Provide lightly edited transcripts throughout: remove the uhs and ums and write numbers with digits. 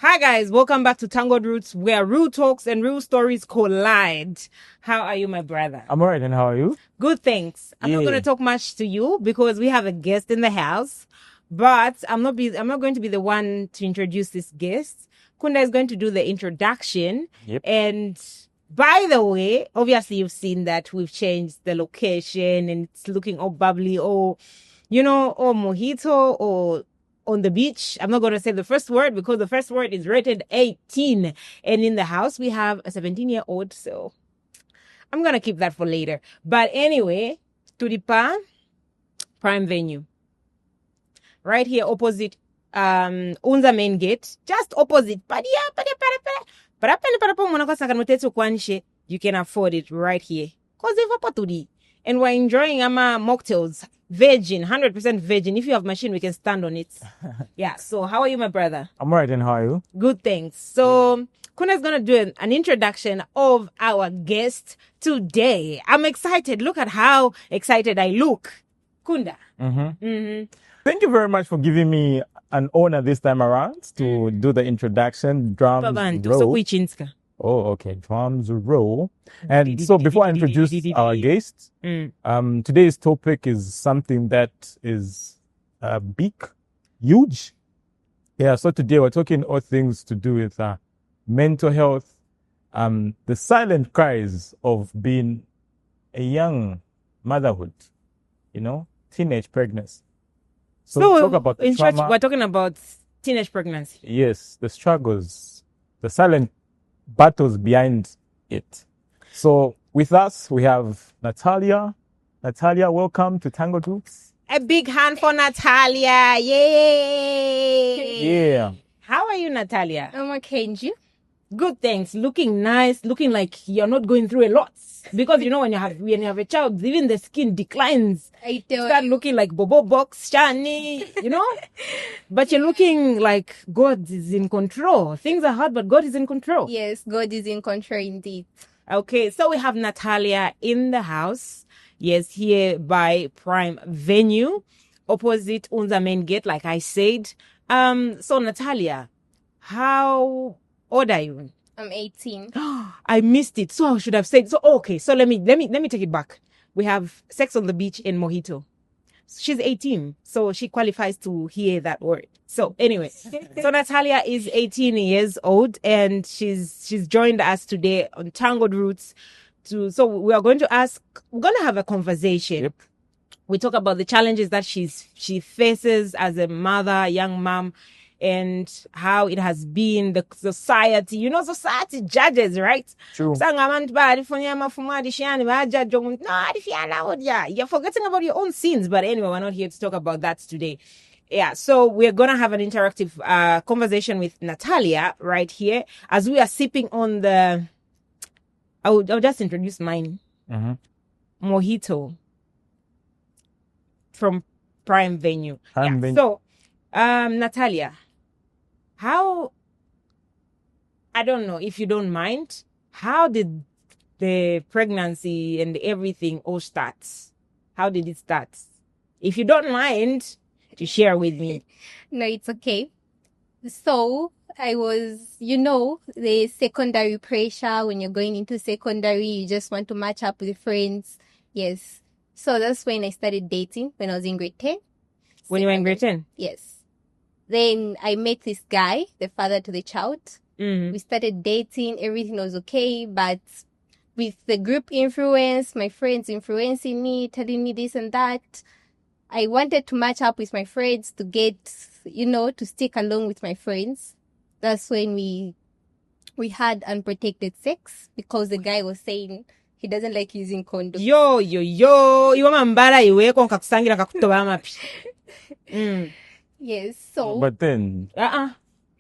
Hi guys, welcome back to Tangled Roots, where real talks and real stories collide. How are you, my brother? I'm alright, and how are you? Good, thanks. I'm not going to talk much to you because we have a guest in the house, but I'm not going to be the one to introduce this guest. Kunda is going to do the introduction. Yep. And by the way, obviously you've seen that we've changed the location and it's looking all bubbly, or mojito, or on the beach. I'm not going to say the first word because the first word is rated 18. And in the house, we have a 17-year-old. So I'm going to keep that for later. But anyway, Tudipa Prime Venue. Right here opposite Unza main gate. Just opposite. You can afford it right here. And we're enjoying our mocktails. Virgin, 100% virgin. If you have machine, we can stand on it. Yeah. So how are you, my brother? I'm alright, and how are you? Good, thanks. So Kuna is going to do an introduction of our guest today. I'm excited. Look at how excited I look. Kunda. Thank you very much for giving me an honor this time around to do the introduction. Drums roll. Oh, okay. Drums roll. And so before I introduce our guest, today's topic is something that is big, huge. Yeah, so today we're talking all things to do with mental health, the silent cries of being a young motherhood, teenage pregnancy. So talk about in trauma. short, we're talking about teenage pregnancy. Yes, the struggles, the silent battles behind it. So with us, we have Natalia. Natalia, welcome to Tangled Roots. A big hand for Natalia. Yay! Yeah. How are you, Natalia? I'm okay, and you? Good, thanks. Looking nice, looking like you're not going through a lot. Because when you have a child, even the skin declines. I do. Start looking like Bobo Box, shiny, But you're looking like God is in control. Things are hard, but God is in control. Yes, God is in control indeed. Okay, so we have Natalia in the house. Yes, here by Prime Venue, opposite Unza main gate, like I said. So Natalia, how old are you? I'm 18. I missed it. So I should have said, okay, so let me take it back. We have sex on the beach in Mojito. She's 18, so she qualifies to hear that word. So anyway, so Natalia is 18 years old and she's joined us today on Tangled Roots. So we're going to have a conversation. Yep. We talk about the challenges that she faces as a mother, young mom, and how it has been the society. Society judges, right? True. You're forgetting about your own sins. But anyway, we're not here to talk about that today. Yeah, so we're going to have an interactive conversation with Natalia right here as we are sipping on the... I'll just introduce mine. Mojito from Prime Venue. So, Natalia, how, I don't know if you don't mind, how did the pregnancy and everything all start? How did it start? If you don't mind to share with me. No, it's okay. So I was, the secondary pressure. When you're going into secondary, you just want to match up with friends. Yes. So that's when I started dating, when I was in grade 10. When you were in grade 10? Yes. Then I met this guy, the father to the child. We started dating. Everything was okay. But with the group influence, my friends influencing me, telling me this and that, I wanted to match up with my friends to get, to stick along with my friends. That's when we had unprotected sex because the guy was saying he doesn't like using condoms. Yes, so... But then...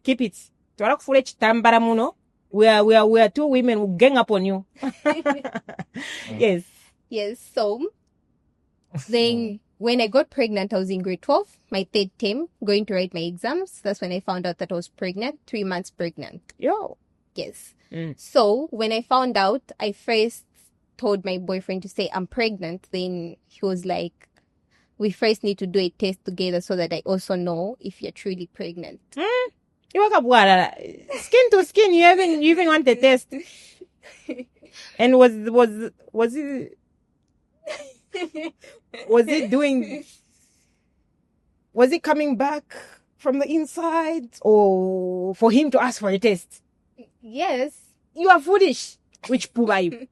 Keep it. We are two women who gang up on you. Yes. Yes, so... Then... When I got pregnant, I was in grade 12, my third term, going to write my exams. That's when I found out that I was pregnant, 3 months pregnant. Yo. Yes. So when I found out, I first told my boyfriend to say I'm pregnant. Then he was like, we first need to do a test together so that I also know if you're truly pregnant. You wake up what? Skin to skin. You even want the test. And was it was it coming back from the inside, or for him to ask for a test? Yes. You are foolish. Which poo are you?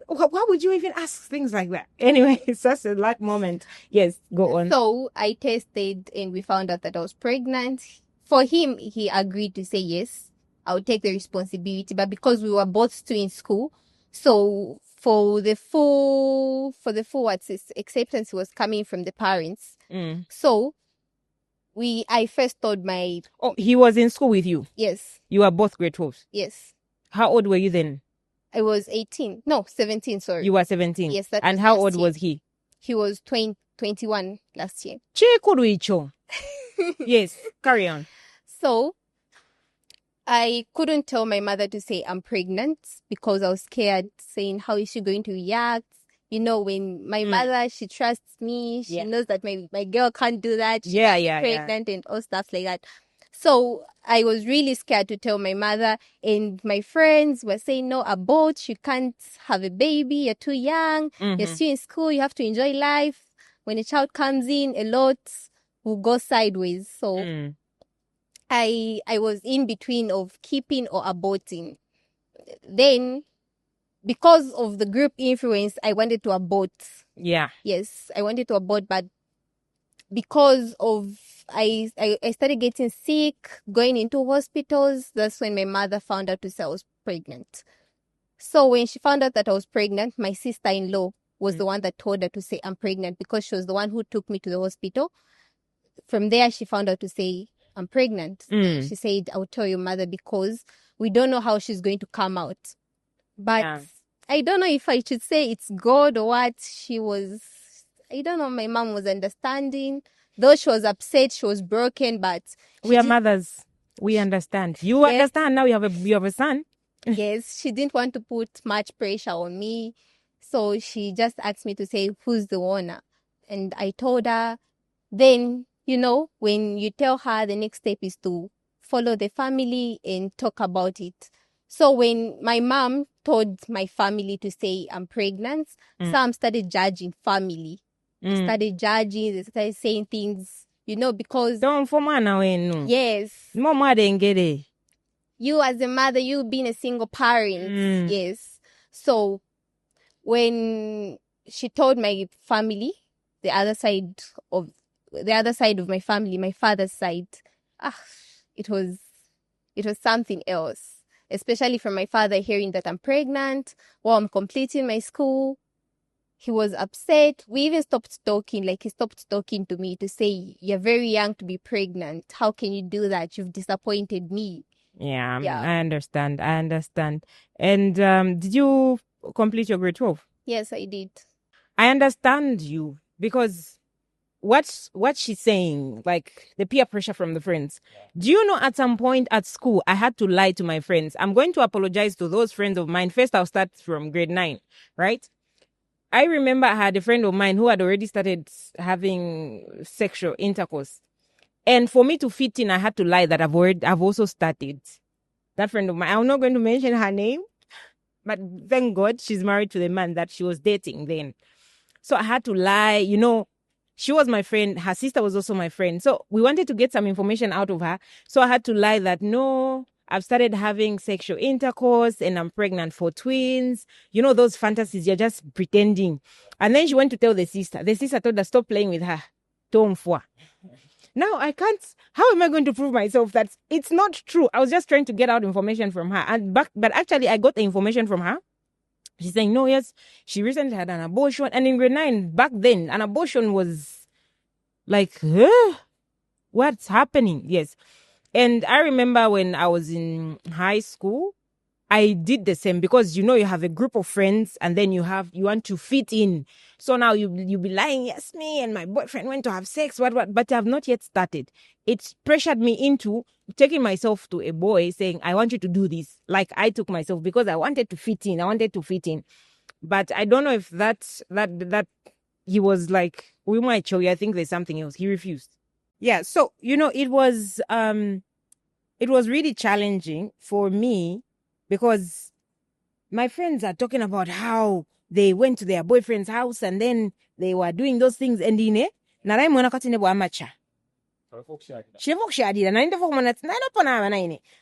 Why would you even ask things like that? Anyway, it's just a light moment. Yes, go on. So I tested and we found out that I was pregnant. For him, he agreed to say yes, I'll take the responsibility. But because we were both still in school, so for the full acceptance was coming from the parents. So I first told my... Oh, he was in school with you? Yes. You were both grade 12s? Yes. How old were you then? I was 18. No, 17, sorry. You were 17? Yes. And how old was he? He was 21 last year. Yes, carry on. So, I couldn't tell my mother to say I'm pregnant because I was scared, saying how is she going to react? You know, when my mother, she trusts me, she knows that my girl can't do that. She's pregnant and all stuff like that. So I was really scared to tell my mother, and my friends were saying, no, abort, you can't have a baby, you're too young, you're still in school, you have to enjoy life. When a child comes in, a lot will go sideways. So I was in between of keeping or aborting. Then, because of the group influence, I wanted to abort. Yeah. Yes, I wanted to abort, but because of I started getting sick, going into hospitals. That's when my mother found out to say I was pregnant. So when she found out that I was pregnant, my sister-in-law was the one that told her to say I'm pregnant because she was the one who took me to the hospital. From there, she found out to say I'm pregnant. She said, I'll tell your mother because we don't know how she's going to come out. But I don't know if I should say it's God or what. I don't know, my mom was understanding. Though she was upset, she was broken, but... We are mothers. We understand. You understand now you have a son. Yes, she didn't want to put much pressure on me. So she just asked me to say, who's the owner? And I told her. Then, you know, when you tell her, the next step is to follow the family and talk about it. So when my mom told my family to say I'm pregnant, some started judging family. They started judging, they started saying things, you know, because... Don't for man away, no. Yes. Mama didn't get it. You as a mother, you being a single parent. Yes. So when she told my family, the other side of my family, my father's side, it was something else. Especially from my father hearing that I'm pregnant while I'm completing my school. He was upset. We even stopped talking. Like, he stopped talking to me to say, you're very young to be pregnant. How can you do that? You've disappointed me. Yeah. I understand. And did you complete your grade 12? Yes, I did. I understand you because what she's saying, like the peer pressure from the friends. Do you know, at some point at school, I had to lie to my friends. I'm going to apologize to those friends of mine. First, I'll start from grade 9, right? I remember I had a friend of mine who had already started having sexual intercourse. And for me to fit in, I had to lie that I've also started. That friend of mine, I'm not going to mention her name, but thank God she's married to the man that she was dating then. So I had to lie, you know. She was my friend. Her sister was also my friend. So we wanted to get some information out of her. So I had to lie that, no, I've started having sexual intercourse and I'm pregnant for twins. You know, those fantasies, you're just pretending. And then she went to tell the sister. The sister told her, stop playing with her. Now I can't. How am I going to prove myself that it's not true? I was just trying to get out information from her. But actually, I got the information from her. She's saying, no, yes, she recently had an abortion. And in grade 9, back then, an abortion was like, what's happening? Yes. And I remember when I was in high school, I did the same because, you know, you have a group of friends and then you want to fit in. So now you be lying, yes, me and my boyfriend went to have sex, what, but I have not yet started. It pressured me into taking myself to a boy saying, I want you to do this. Like I took myself because I wanted to fit in. But I don't know if that he was like, we might show you. I think there's something else. He refused. Yeah. So, you know, it was, it was really challenging for me because my friends are talking about how they went to their boyfriend's house and then they were doing those things and in naraimona kati nebo amacha.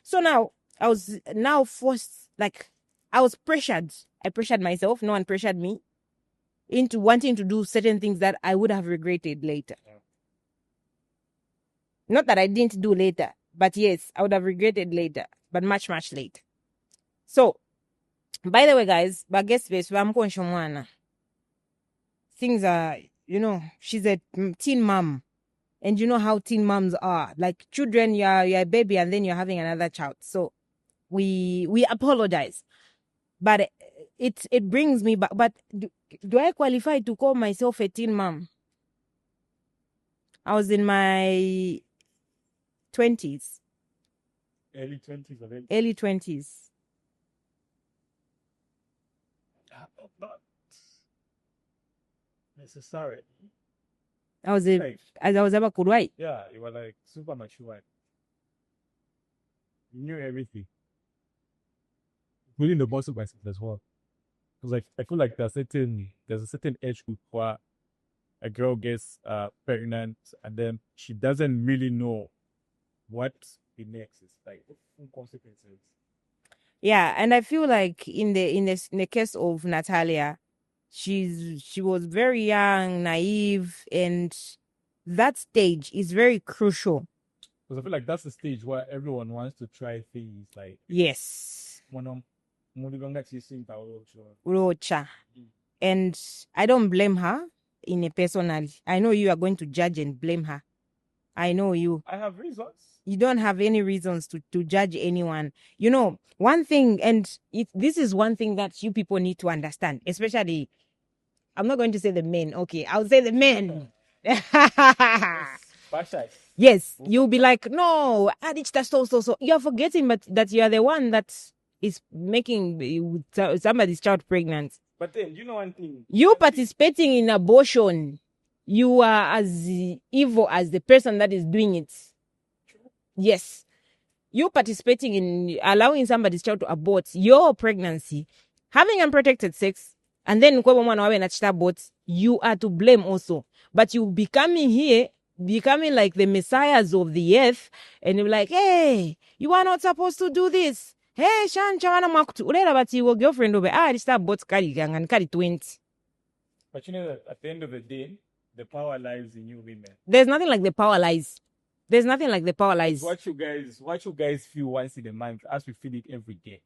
So now I was forced, like I was pressured. I pressured myself. No one pressured me into wanting to do certain things that I would have regretted later. Not that I didn't do later, but yes, I would have regretted later, but much, much later. So, by the way, guys, things are, she's a teen mom. And you know how teen moms are. Like children, you're a baby and then you're having another child. So we apologize. But it brings me back. But do I qualify to call myself a teen mom? I was in my 20s. Early 20s, I think. Early 20s. Not necessarily. I was ever could right. Yeah, you were like super mature. You knew everything. Including the boss of myself as well. Because like I feel like there's a certain age group where a girl gets pregnant and then she doesn't really know what the next is, like what consequences. Yeah, and I feel like in the case of Natalia, she was very young, naive, and that stage is very crucial. Because I feel like that's the stage where everyone wants to try things like yes. Urocha. And I don't blame her in a personal. I know you are going to judge and blame her. I know you. I have reasons. You don't have any reasons to judge anyone. You know, one thing, and this is one thing that you people need to understand, especially, I'm not going to say the men. Okay, I'll say the men. Yes, you'll be like, no, so. You're forgetting that you are the one that is making somebody's child pregnant. But then, you know one thing. You participating in abortion, you are as evil as the person that is doing it. Yes. You participating in allowing somebody's child to abort your pregnancy, having unprotected sex, and then you are to blame also. But you becoming like the messiahs of the earth, and you're like, hey, you are not supposed to do this. Hey, but your girlfriend over abort carry 20. But you know that at the end of the day, the power lies in you women. There's nothing like the power lies. There's nothing like the power lies. What you guys feel once in a month, as we feel it every day.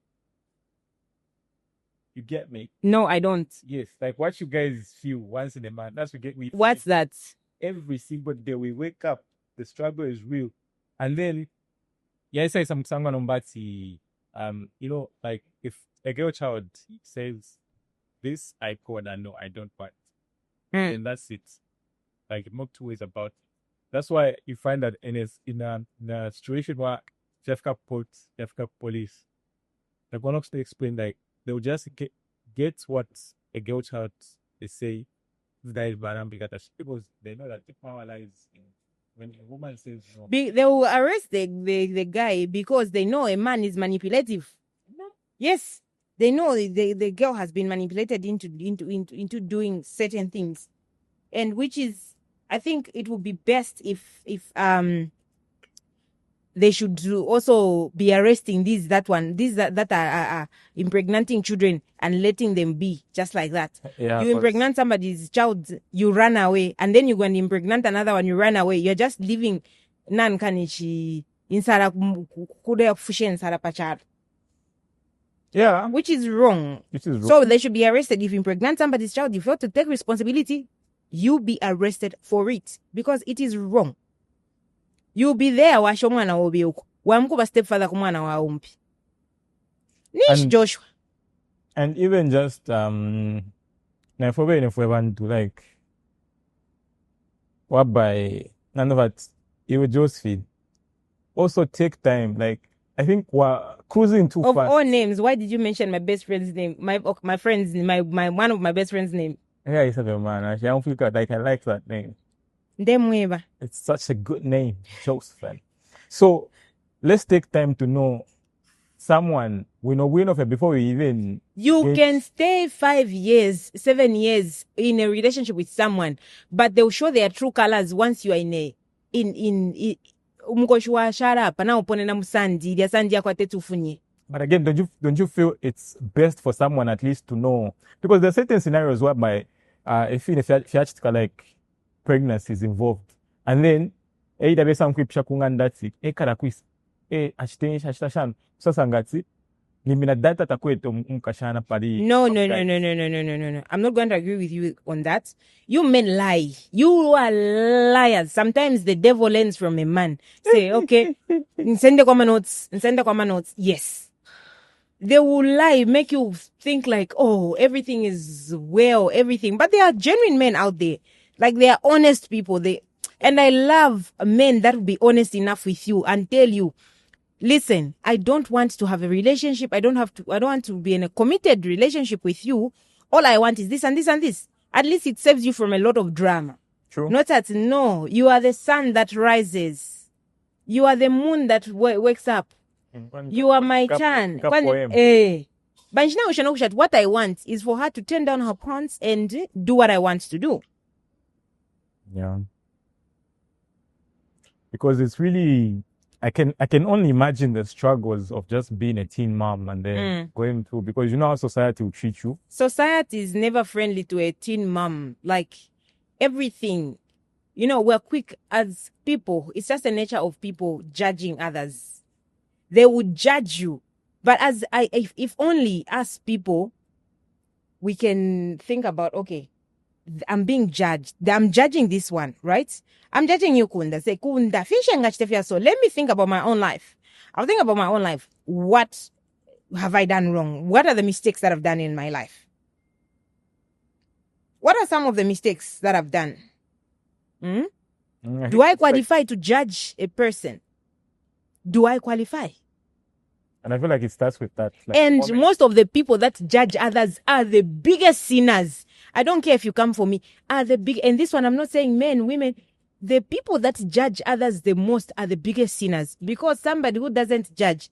You get me? No, I don't. Yes, like what you guys feel once in a month, that's we. What's that? Every single day we wake up, the struggle is real, and then I say someone on Bati, like if a girl child says this, I call and no, I don't want, and that's it. Like not two ways about it. That's why you find that in a situation where Jeffka police, like one of to explain, like they'll just get what a girl child they say that is bad because they know that the power lies in when a woman says no. They will arrest the guy because they know a man is manipulative. No. Yes, they know the girl has been manipulated into doing certain things, and which is, I think it would be best if they should also be arresting these that are impregnating children and letting them be just like that. Yeah, you impregnate somebody's child, you run away, and then you're going to impregnate another one, you run away. You're just leaving nan kanichi insara kude fushen sara pachar. Yeah, which is wrong. So they should be arrested. If you impregnate somebody's child, if you have to take responsibility, you be arrested for it because it is wrong. You'll be there washo mwana obi uko. Wamkuba stepfather kumwana wa umpi. Nish Joshua. And even just if we want to like what by none of that it would just feed. Also take time. Like I think we're cruising too fast. Of all names, why did you mention my best friend's name? My friend's my one of my best friend's name. Yeah, it's a man. Actually, I don't feel like I like that name. It's such a good name, Josephine. So let's take time to know someone. We know before we even. You can stay 5 years, 7 years in a relationship with someone, but they'll show their true colors once you are in But again, don't you feel it's best for someone at least to know? Because there are certain scenarios whereby if like pregnancy is involved, and then some that's no. I'm not going to agree with you on that. You men lie. You are liars. Sometimes the devil learns from a man. Say, okay, send the notes. Yes. They will lie, make you think like, oh, everything is well, everything. But there are genuine men out there. Like, they are honest people. And I love men that will be honest enough with you and tell you, listen, I don't want to have a relationship. I don't want to be in a committed relationship with you. All I want is this and this and this. At least it saves you from a lot of drama. True. Not that, no, you are the sun that rises. You are the moon that wakes up. You are my chan. What I want is for her to turn down her pants and do what I want to do. Yeah. Because it's really, I can only imagine the struggles of just being a teen mom and then going through, because you know how society will treat you. Society is never friendly to a teen mom. Like, everything, we're quick as people. It's just the nature of people judging others. They would judge you. But if only as people, we can think about, okay, I'm being judged. I'm judging this one, right? I'm judging you, Kunda. Say, Kunda, so let me think about my own life. I'll think about my own life. What have I done wrong? What are the mistakes that I've done in my life? What are some of the mistakes that I've done? Do I qualify to judge a person? Do I qualify? And I feel like it starts with that. Like, and most of the people that judge others are the biggest sinners. I don't care if you come for me. And this one, I'm not saying men, women. The people that judge others the most are the biggest sinners. Because somebody who doesn't judge,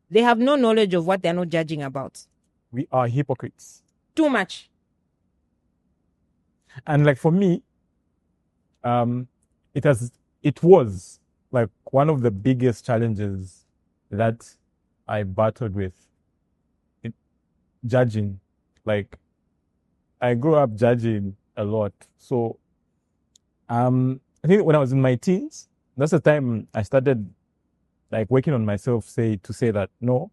they have no knowledge of what they're not judging about. We are hypocrites. Too much. And like for me, it was like one of the biggest challenges that I battled with judging. Like, I grew up judging a lot. So, I think when I was in my teens, that's the time I started like working on myself, to say that no,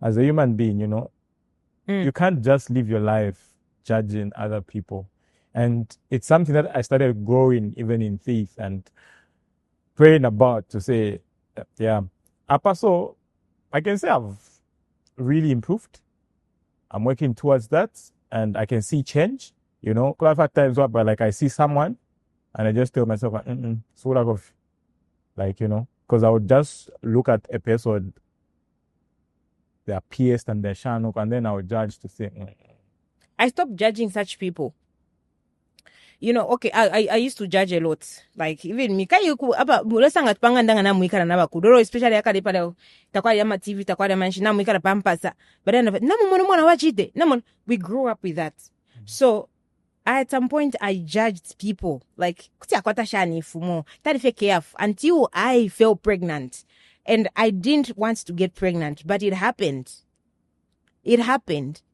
as a human being, you can't just live your life judging other people. And it's something that I started growing even in faith and praying about, to say, yeah. So I can say I've really improved. I'm working towards that, and I can see change. Because I've had times where, like, I see someone and I just tell myself, so like, because I would just look at a person, they are pierced and they're shanuk, and then I would judge to say, I stopped judging such people. Okay, I used to judge a lot. Like, even me, especially TV, but then we grew up with that. So at some point I judged people like until I fell pregnant, and I didn't want to get pregnant, but it happened.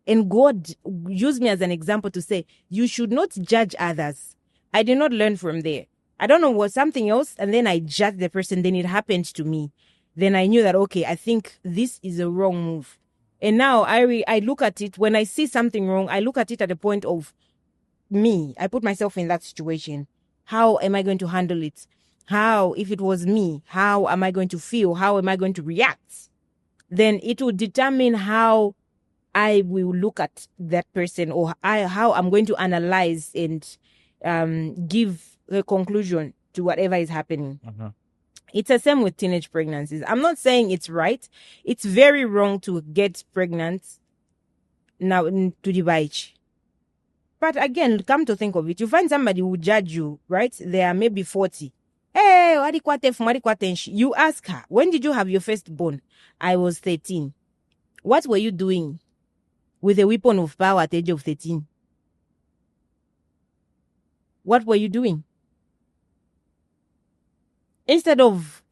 And God used me as an example to say, you should not judge others. I did not learn from there. I don't know, was something else. And then I judged the person. Then it happened to me. Then I knew that, okay, I think this is a wrong move. And now I look at it. When I see something wrong, I look at it at the point of me. I put myself in that situation. How am I going to handle it? How, if it was me, how am I going to feel? How am I going to react? Then it will determine how I will look at that person, or how I'm going to analyze and give a conclusion to whatever is happening. It's the same with teenage pregnancies. I'm not saying it's right. It's very wrong to get pregnant now to the beach. But again, come to think of it, you find somebody who judge you, right? They are maybe 40. Hey, You ask her, when did you have your first born? I was 13. What were you doing with a weapon of power at the age of 13? What were you doing? Instead of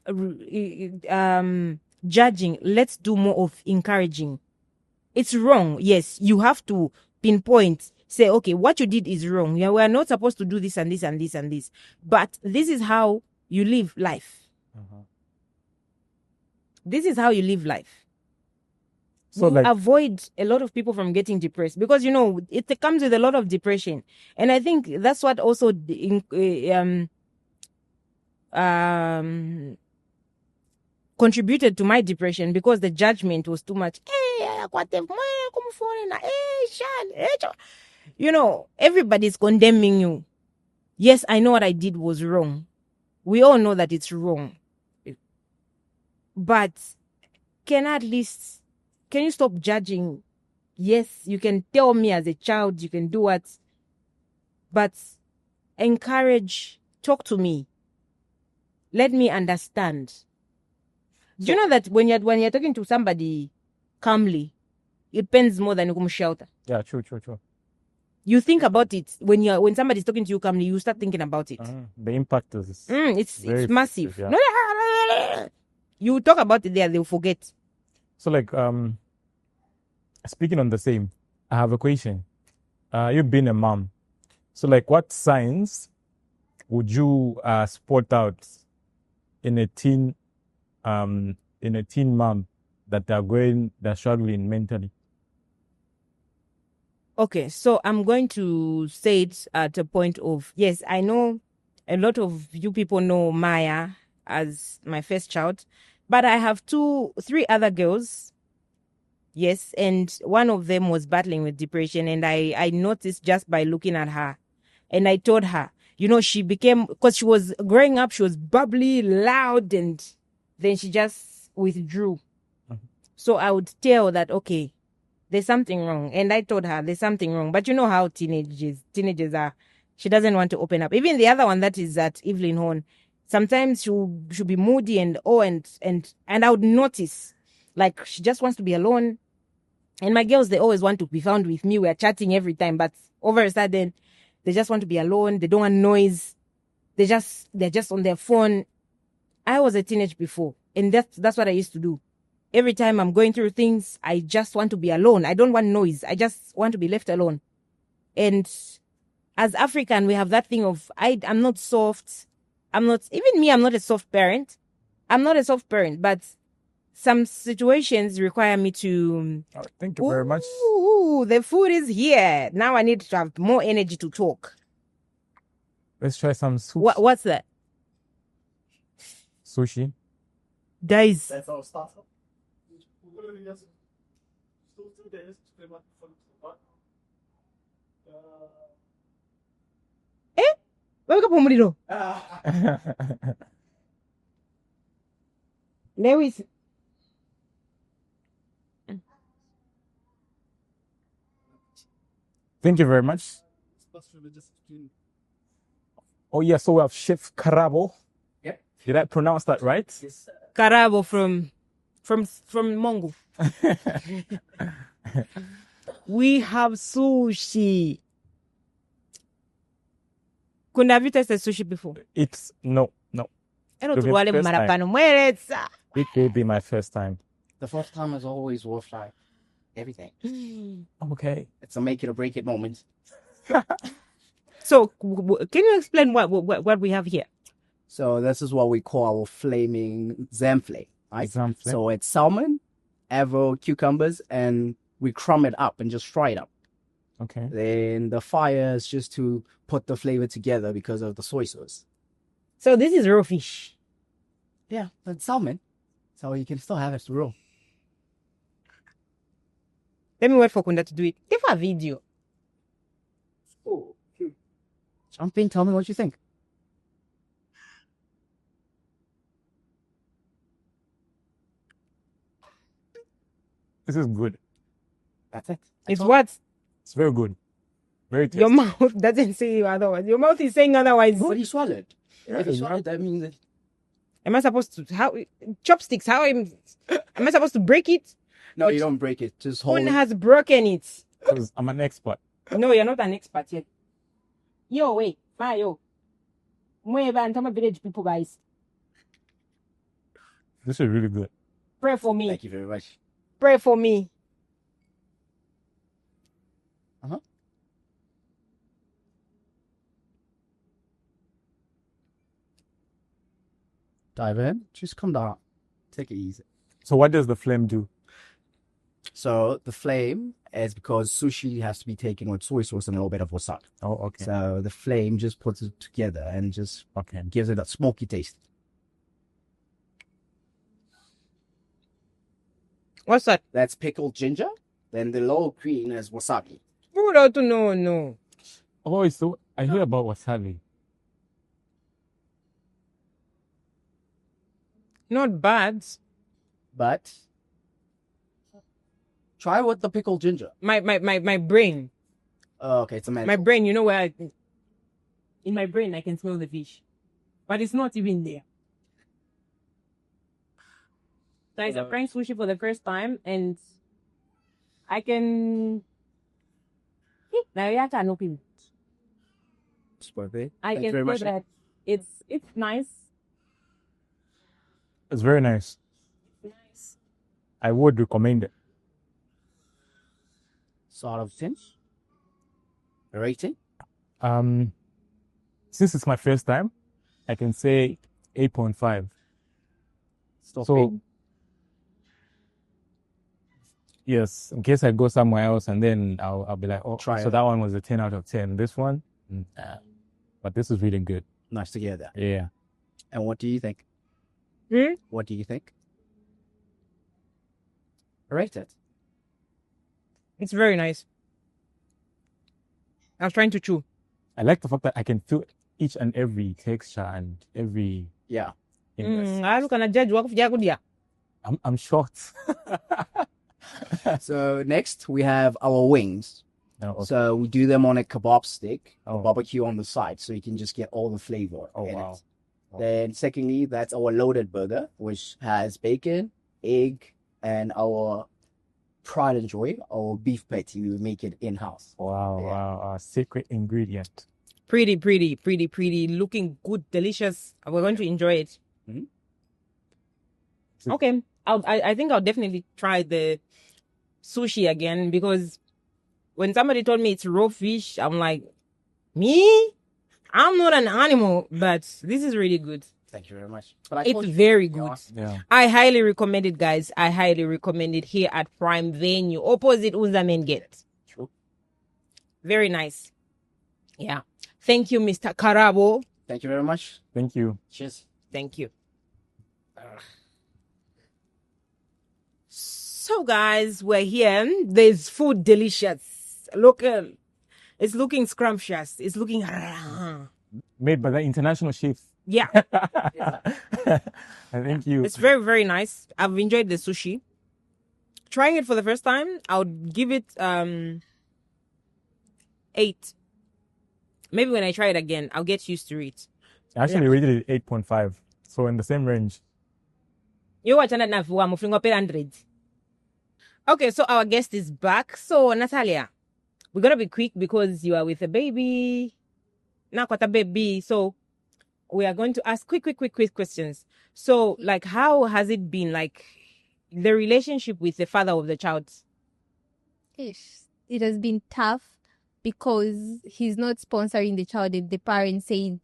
judging, let's do more of encouraging. It's wrong. Yes, you have to pinpoint, say, okay, what you did is wrong. Yeah, we are not supposed to do this and this and this and this. But this is how you live life. This is how you live life. So avoid a lot of people from getting depressed, because it comes with a lot of depression, and I think that's what also contributed to my depression, because the judgment was too much. Everybody's condemning you. Yes, I know what I did was wrong. We all know that it's wrong. But can you stop judging? Yes, you can tell me as a child, you can do what, but encourage, talk to me. Let me understand. Do you know that when you're talking to somebody calmly, it pains more than you shout? Yeah, true. You think about it when somebody's talking to you calmly. You start thinking about it. The impact is it's massive. Yeah. You talk about it there, they'll forget. So, speaking on the same, I have a question. You've been a mom, so what signs would you spot out in a teen mom that they're struggling mentally? Okay, so I'm going to say it at a point of, yes, I know a lot of you people know Maya as my first child, but I have 3 other girls. Yes, and one of them was battling with depression, and I noticed just by looking at her. And I told her, she became, because she was growing up, she was bubbly, loud, and then she just withdrew. So I would tell that, okay, there's something wrong. And I told her there's something wrong. But you know how teenagers are. She doesn't want to open up. Even the other one that is at Evelyn Horn, sometimes she'll be moody and I would notice, she just wants to be alone. And my girls, they always want to be found with me. We're chatting every time, but over a sudden, they just want to be alone. They don't want noise. They're just on their phone. I was a teenager before, and that's what I used to do. Every time I'm going through things, I just want to be alone. I don't want noise. I just want to be left alone. And as African, we have that thing of, I'm not soft. I'm not a soft parent. I'm not a soft parent, but some situations require me to... thank you very much. Ooh, the food is here. Now I need to have more energy to talk. Let's try some sushi. What's that? Sushi. Guys. That's our starter. Weka pomuliro. Lewis. Thank you very much. Oh yeah, so we have Chef Karabo. Yep. Did I pronounce that right? Yes. Karabo from Mongo. We have sushi. Have you tasted sushi before? It's no. It will be my first time. The first time is always worth everything. Okay. It's a make it or break it moment. So, can you explain what we have here? So this is what we call our flaming zamfle, right? Zamfle. So it's salmon, avocado, cucumbers, and we crumb it up and just fry it up. Okay. Then the fire is just to put the flavor together because of the soy sauce. So this is raw fish. Yeah, that's salmon. So you can still have it raw. Let me wait for Kunda to do it. Give her a video. Oh, jump in, tell me what you think. This is good. That's it. It's what? It's very good. Very tasty. Your mouth doesn't say otherwise. Your mouth is saying otherwise. But he swallowed. If he swallowed, that means that Am I supposed to chopsticks? How am I supposed to break it? No, you don't break it. Just hold One it. has broken it. Because I'm an expert. No, you're not an expert yet. Yo, wait, Mayo. I'm talking village people, guys. This is really good. Pray for me. Thank you very much. Pray for me. Dive in. Just come down. Take it easy. So what does the flame do? So the flame is because sushi has to be taken with soy sauce and a little bit of wasabi. Oh, okay. So the flame just puts it together and just gives it a smoky taste. What's that? That's pickled ginger. Then the low green is wasabi. No. Oh, so I hear about wasabi. Not bad. But try with the pickled ginger. My brain. Oh, okay, it's a My brain, you know where in my brain I can smell the fish. But it's not even there. So I'm trying sushi for the first time and I can now you can open it. I can say that it's nice. It's very nice. Nice. I would recommend it. Sort of sense. Rating? Since it's my first time, I can say 8.5. So, yes, in case I go somewhere else and then I'll be like, oh, Try so it. that one was a 10 out of 10. This one, but this is really good. Nice to hear that. Yeah. And what do you think? What do you think? Rate it. It's very nice. I was trying to chew. I like the fact that I can feel each and every texture and every. Yeah. I look at judge work for I'm shocked. So next we have our wings. Oh, okay. So we do them on a kebab stick, a barbecue on the side, so you can just get all the flavor. Oh, in wow. it. Then secondly, that's our loaded burger, which has bacon, egg, and our pride and joy, our beef patty. We make it in-house. Wow, Yeah. wow. Secret ingredient. Pretty. Looking good, delicious. We're going to enjoy it. Okay. I think I'll definitely try the sushi again because when somebody told me it's raw fish, I'm like, me? I'm not an animal, but this is really good. Thank you very much. But It's very good. Yeah. I highly recommend it, guys. I highly recommend it here at Prime Venue, opposite Uzamen Gate. True. Very nice. Yeah. Thank you, Mr. Karabo. Thank you very much. Thank you. Cheers. Thank you. So, guys, we're here. There's food delicious. Look, it's looking scrumptious. It's looking... Made by the international chefs. Yeah. Thank you. It's very, very nice. I've enjoyed the sushi. Trying it for the first time, I would give it 8. Maybe when I try it again, I'll get used to it. I actually rated it 8.5. So in the same range. You watch that now for 100. Okay, so our guest is back. So Natalia, we're gonna be quick because you are with a baby. Now got a baby. So we are going to ask quick questions. So, like, how has it been, like, the relationship with the father of the child? It has been tough because he's not sponsoring the child and the parents said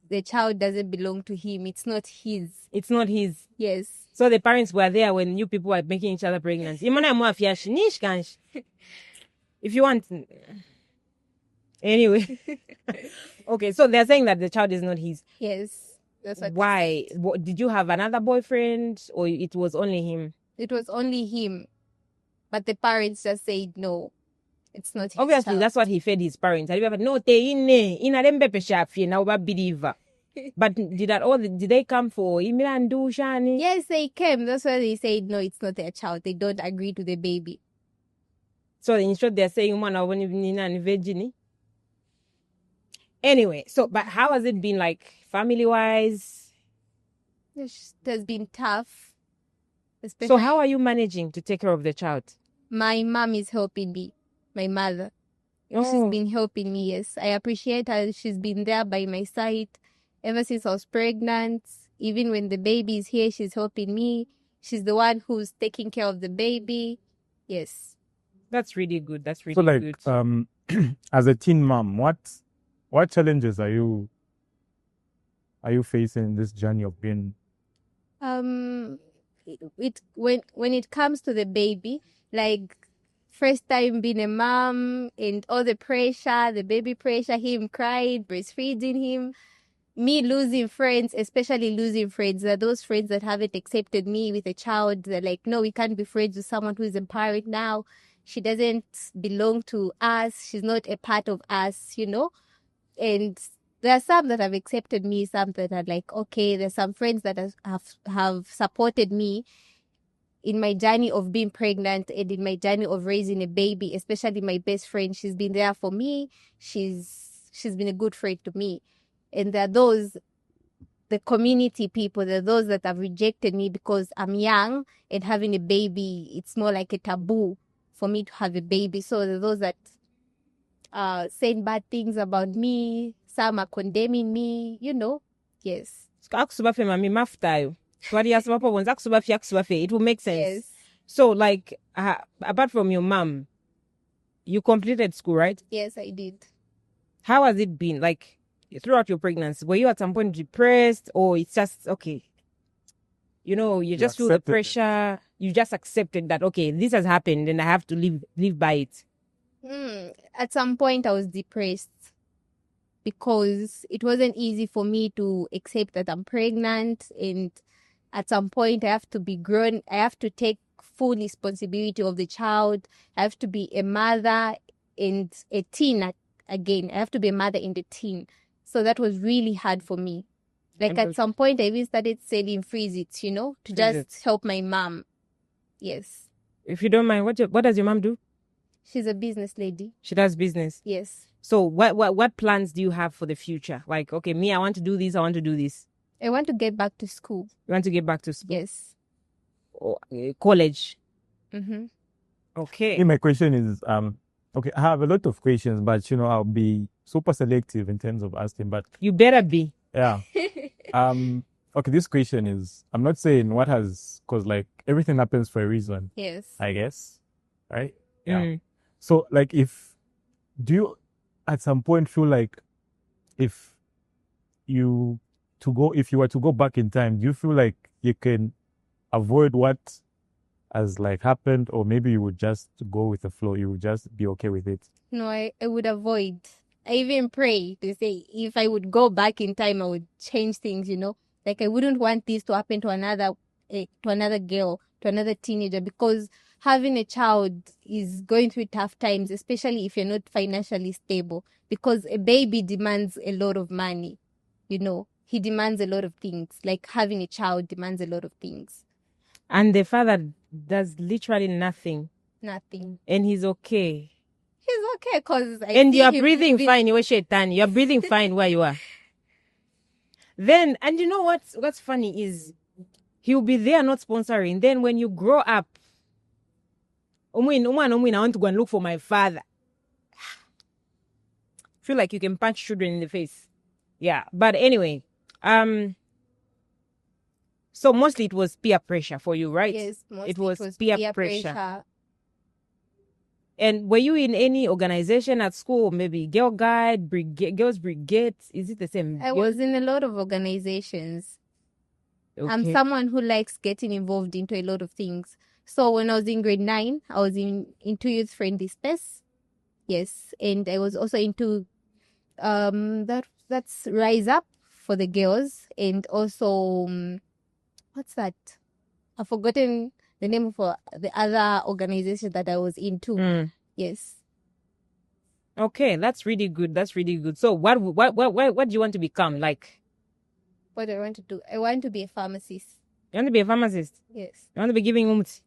the child doesn't belong to him. It's not his. It's not his. Yes. So the parents were there when you people were making each other pregnant. If you want. Anyway. Okay, so they're saying that the child is not his. Yes. That's what. Why? Did you have another boyfriend or it was only him? It was only him. But the parents just said no. It's not his Obviously, child. that's what he fed his parents. No, they in a dembe shafi now believer. But did they come for Imira and Shani? Yes, they came. That's why they said no, it's not their child. They don't agree to the baby. So in short, they're saying one of Virginie. Anyway, so but how has it been like family wise? It has been tough. So how are you managing to take care of the child? My mom is helping me. My mother. She's been helping me, yes. I appreciate her. She's been there by my side ever since I was pregnant. Even when the baby is here, she's helping me. She's the one who's taking care of the baby. Yes. That's really good. That's really good. So as a teen mom, what challenges are you facing in this journey of being? When it comes to the baby, like first time being a mom and all the pressure, the baby pressure, him crying, breastfeeding him, me losing friends, especially losing friends. There are those friends that haven't accepted me with a child. They're like, no, we can't be friends with someone who is empowered now. She doesn't belong to us. She's not a part of us, And there are some that have accepted me, some that are like, okay. There's some friends that have supported me in my journey of being pregnant and in my journey of raising a baby, especially my best friend. She's been there for me. She's been a good friend to me. And there are those, the community people, there are those that have rejected me because I'm young and having a baby, it's more like a taboo for me to have a baby. So there are those that saying bad things about me. Some are condemning me, Yes. It will make sense. Yes. So, like, apart from your mom, you completed school, right? Yes, I did. How has it been? Like, throughout your pregnancy, were you at some point depressed, or it's just, okay, you just feel the pressure, you just accepted that, okay, this has happened and I have to live by it? At some point, I was depressed because it wasn't easy for me to accept that I'm pregnant, and at some point I have to be grown. I have to take full responsibility of the child. I have to be a mother and a teen again. I have to be a mother and a teen. So that was really hard for me. Like at some point I even started selling freeze-its, to just help my mom. Yes. If you don't mind, what does your mom do? She's a business lady. She does business? Yes. So what plans do you have for the future? Like, okay, me, I want to do this, I want to do this. I want to get back to school. You want to get back to school? Yes. Or, college? Mm-hmm. Okay. My question is, okay, I have a lot of questions, but, I'll be super selective in terms of asking, but... You better be. Yeah. Okay, this question is, I'm not saying what has, because, like, everything happens for a reason. Yes. I guess. Right? Yeah. So, like, do you at some point feel like if you were to go back in time, do you feel like you can avoid what has like happened, or maybe you would just go with the flow, you would just be okay with it? No, I would avoid. I even pray to say if I would go back in time, I would change things, Like I wouldn't want this to happen to another girl, to another teenager, because having a child is going through tough times, especially if you're not financially stable, because a baby demands a lot of money, He demands a lot of things. Like having a child demands a lot of things. And the father does literally nothing. Nothing. And he's okay. He's okay because and you're breathing fine. You're breathing fine where you are. Then, and you know what's funny is he'll be there not sponsoring. Then when you grow up, I want to go and look for my father. Feel like you can punch children in the face. Yeah. But anyway, so mostly it was peer pressure for you, right? Yes, mostly it was peer pressure. And were you in any organization at school? Maybe Girl Guide, Girls Brigade? Is it the same? I was in a lot of organizations. Okay. I'm someone who likes getting involved into a lot of things. So when I was in grade 9, I was into youth friendly space. Yes, and I was also into that's Rise Up for the girls, and also what's that? I've forgotten the name of the other organization that I was into. Yes. Okay, that's really good. That's really good. So what do you want to become? Like, what do I want to do? I want to be a pharmacist. You want to be a pharmacist? Yes. You want to be giving umti?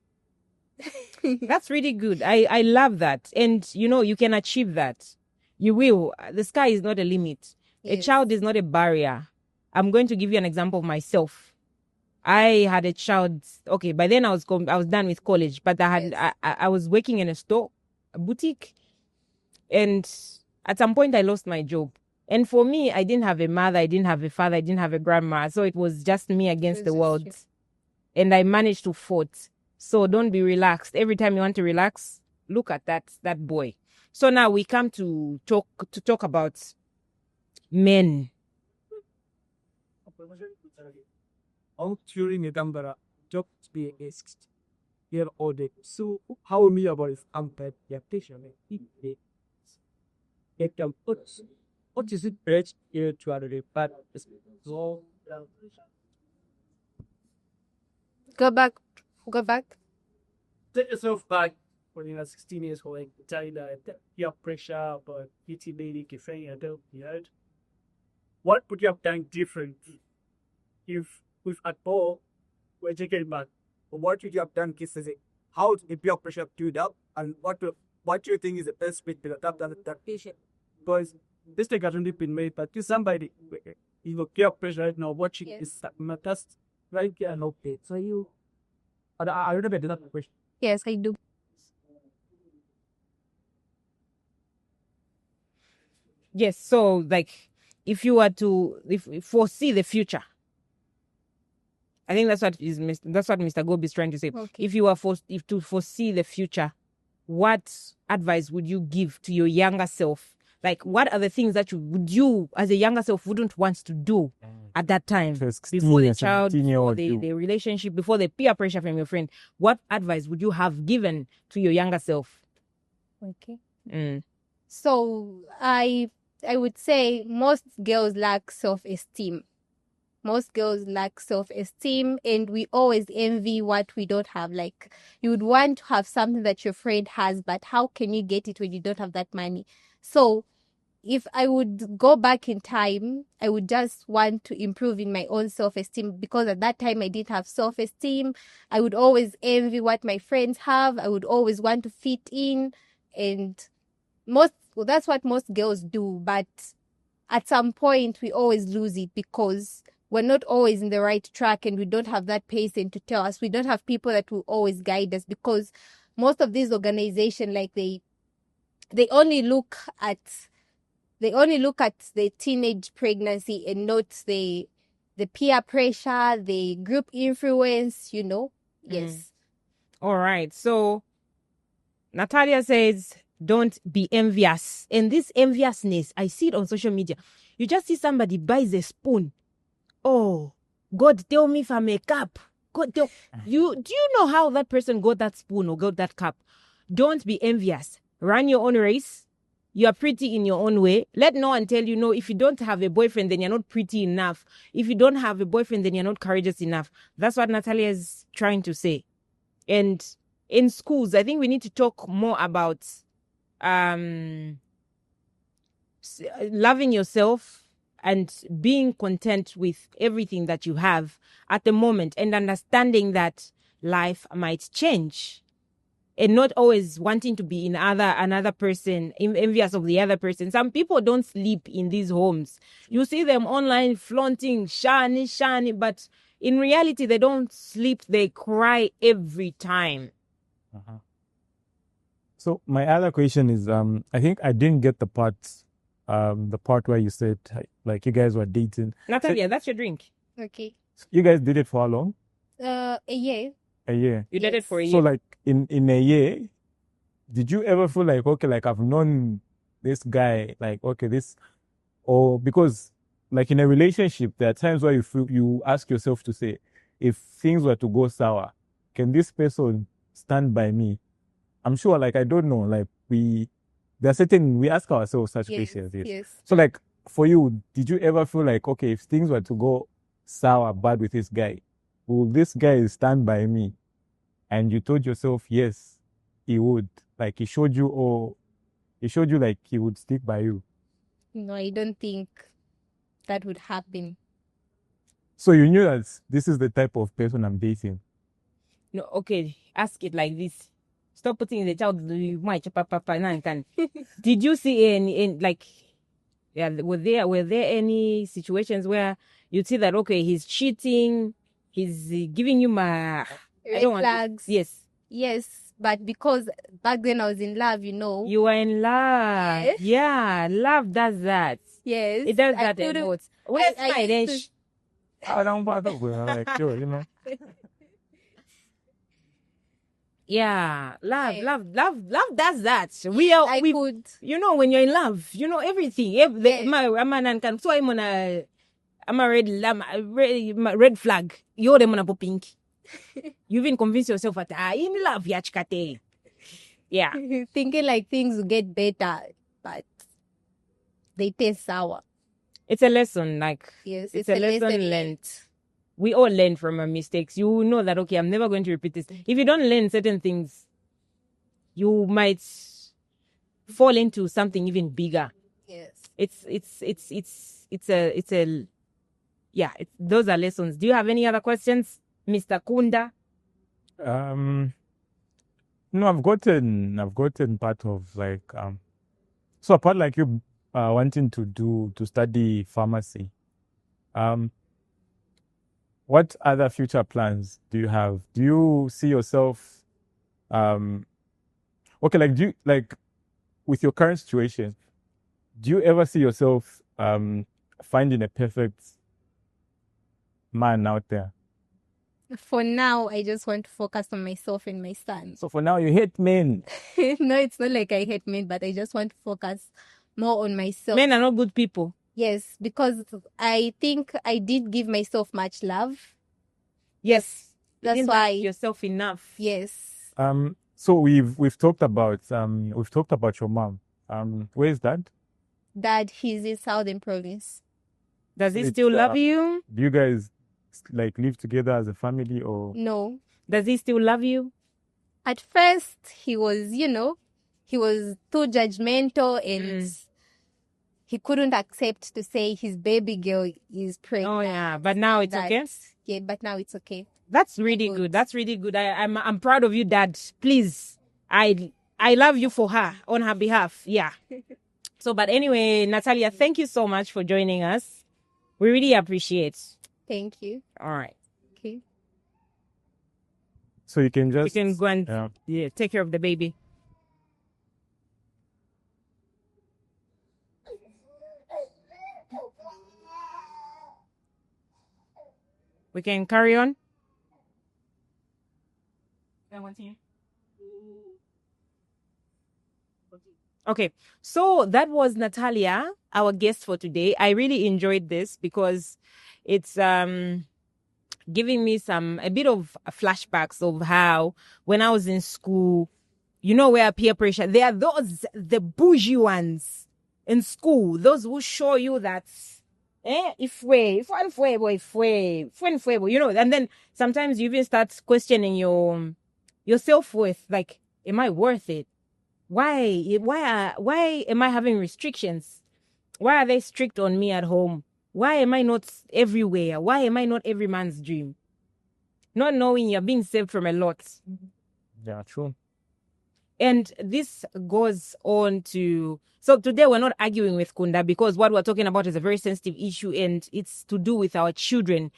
That's really good. I love that. And you can achieve that. You will. The sky is not a limit. Yes. A child is not a barrier. I'm going to give you an example of myself. I had a child. Okay, by then I was done with college, but I was working in a store, a boutique, and at some point I lost my job. And for me, I didn't have a mother, I didn't have a father, I didn't have a grandma, so it was just me against the world. True. And I managed to fight. So don't be relaxed. Every time you want to relax, look at that boy. So now we come to talk about men. During the Gambara, job being asked year old. So how me about is unpaid your patient. What is it best here to other but so Go back. take yourself back when you're 16 years old, like China, your pressure, but hitting lady, cafe, and heard. What would you have done different if with at all we're taking back? What would you have done, kisses? How the peer pressure do that, and what do you think is the best way to adapt that patient? Because this thing hasn't been made, but to somebody, you peer pressure right now watching is that's right here no pay. So you, I don't know that question. Yes, I do. Yes, so like if you were to foresee the future, I think that's what Mr. Gob is trying to say. Okay. If you were to foresee the future, what advice would you give to your younger self? Like, what are the things that you as a younger self wouldn't want to do at that time, before the child, before the relationship, before the peer pressure from your friend? What advice would you have given to your younger self? Okay. So I would say most girls lack self-esteem. Most girls lack self-esteem, and we always envy what we don't have. Like, you would want to have something that your friend has, but how can you get it when you don't have that money? So if I would go back in time, I would just want to improve in my own self-esteem, because at that time I didn't have self-esteem. I would always envy what my friends have. I would always want to fit in, and that's what most girls do. But at some point we always lose it, because we're not always in the right track, and we don't have that person to tell us. We don't have people that will always guide us, because most of these organizations, like they only look at the teenage pregnancy and not the peer pressure, the group influence, Yes. All right. So Natalia says, don't be envious. And this enviousness, I see it on social media. You just see somebody buys a spoon. Oh, God, tell me if I'm a cup. God, do you know how that person got that spoon or got that cup? Don't be envious. Run your own race. You are pretty in your own way. Let no one tell you, no, if you don't have a boyfriend, then you're not pretty enough. If you don't have a boyfriend, then you're not courageous enough. That's what Natalia is trying to say. And in schools, I think we need to talk more about loving yourself and being content with everything that you have at the moment, and understanding that life might change, and not always wanting to be in another person, envious of the other person. Some people don't sleep in these homes. You see them online flaunting, shiny, but in reality, they don't sleep. They cry every time. Uh-huh. So my other question is, I think I didn't get the part where you said, like, you guys were dating. Natalia, that's your drink. Okay. You guys did it for how long? A year. A year. You did it for a year. So, like, in a year, did you ever feel like, okay, like, I've known this guy, like, okay, or because, like, in a relationship, there are times where you ask yourself to say, if things were to go sour, can this person stand by me? I'm sure, like, I don't know, like, we ask ourselves such questions. Yes. So, like, for you, did you ever feel like, okay, if things were to go sour, bad with this guy, will this guy stand by me? And you told yourself, yes, he would. Like, he showed you like he would stick by you. No, I don't think that would happen. So you knew that this is the type of person I'm dating. No, okay, ask it like this. Stop putting the child papa. Did you see any like, yeah, were there any situations where you'd see that, okay, he's cheating, He's giving you my red flags. Yes, but because back then I was in love, You were in love. Yes. Yeah, love does that. Yes. It does that a lot. Where's my dish? I don't bother with like sure. Yeah, love does that. We could. When you're in love, everything. I'm a red flag. You're the one pink. You even convince yourself that in love, yachkate. Yeah. Thinking like things will get better, but they taste sour. It's a lesson, yes, it's a lesson learned. We all learn from our mistakes. You know that, okay, I'm never going to repeat this. If you don't learn certain things, you might fall into something even bigger. Yes. Those are lessons. Do you have any other questions, Mr. Kunda? No, I've gotten part of so apart like you wanting to study pharmacy, what other future plans do you have? Do you see yourself, okay, like, do you, like, with your current situation, do you ever see yourself finding a perfect man out there? For now, I just want to focus on myself and my son. So for now, you hate men? No, it's not like I hate men, but I just want to focus more on myself. Men are not good people. Yes, because I think I did give myself much love. Yes, that's why yourself enough. Yes. So we've talked about your mom. Where is Dad? Dad, he's in Southern Province. Does he still love you? Do you guys like live together as a family or no? Does he still love you? At first, he was too judgmental and he couldn't accept to say his baby girl is pregnant. Oh yeah, but now it's okay. Yeah, but now it's okay. That's really good. That's really good. I'm proud of you, Dad. Please, I love you for her, on her behalf. Yeah. So, but anyway, Natalia, thank you so much for joining us. We really appreciate. Thank you. All right. Okay. So you can just go and take care of the baby. We can carry on. Okay, so that was Natalia, our guest for today. I really enjoyed this because it's giving me a bit of flashbacks of how when I was in school, where peer pressure, there are the bougie ones in school, those who show you that and then sometimes you even start questioning your self-worth, like, am I worth it? Why am I having restrictions? Why are they strict on me at home? Why am I not everywhere? Why am I not every man's dream? Not knowing you're being saved from a lot. Yeah, true. And this goes on to... So today we're not arguing with Kunda because what we're talking about is a very sensitive issue and it's to do with our children,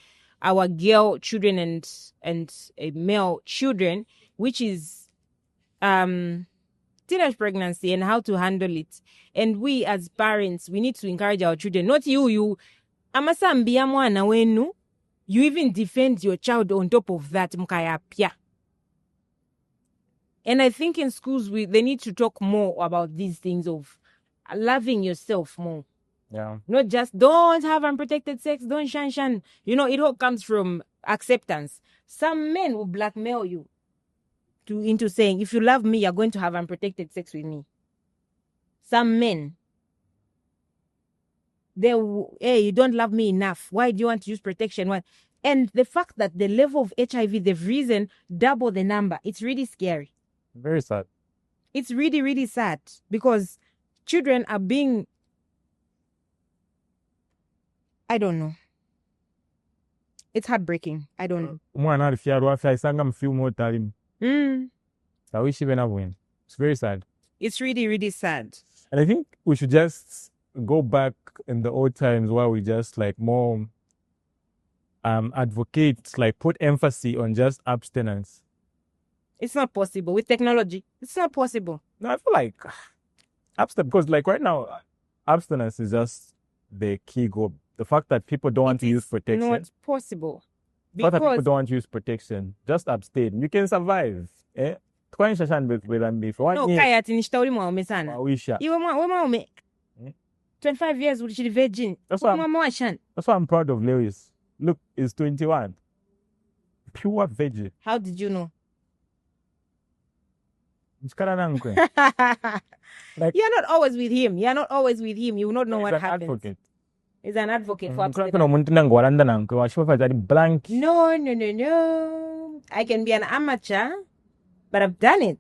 our girl children and male children, which is teenage pregnancy and how to handle it. And we as parents, we need to encourage our children. Not you amasambia mwana wenu, you even defend your child on top of that, mkayapya. And I think in schools they need to talk more about these things of loving yourself more. Yeah. Not just don't have unprotected sex, don't shan. It all comes from acceptance. Some men will blackmail you into saying, if you love me, you're going to have unprotected sex with me. Some men, hey, you don't love me enough. Why do you want to use protection? And the fact that the level of HIV, they've risen double the number, it's really scary. Very sad. It's really, really sad because children are being... I don't know. It's heartbreaking. I don't know. I wish even I win. It's very sad. It's really, really sad. And I think we should just go back in the old times where we just like more advocate, like put emphasis on just abstinence. It's not possible with technology. It's not possible. No, I feel like abstinence, because like right now, abstinence is just the key goal. The fact that people don't want to use protection. Not possible. The fact that people don't want to use protection, just abstain. You can survive. Eh? No, kaya tinishtauri mwaume sana. Iwe mwaume. 25 years ulishiri virgin. That's why I'm proud of Lewis. Look, he's 21. Pure virgin. How did you know? Like, you're not always with him. You will not know what happens. Advocate. He's an advocate for abstinence. No. I can be an amateur, but I've done it.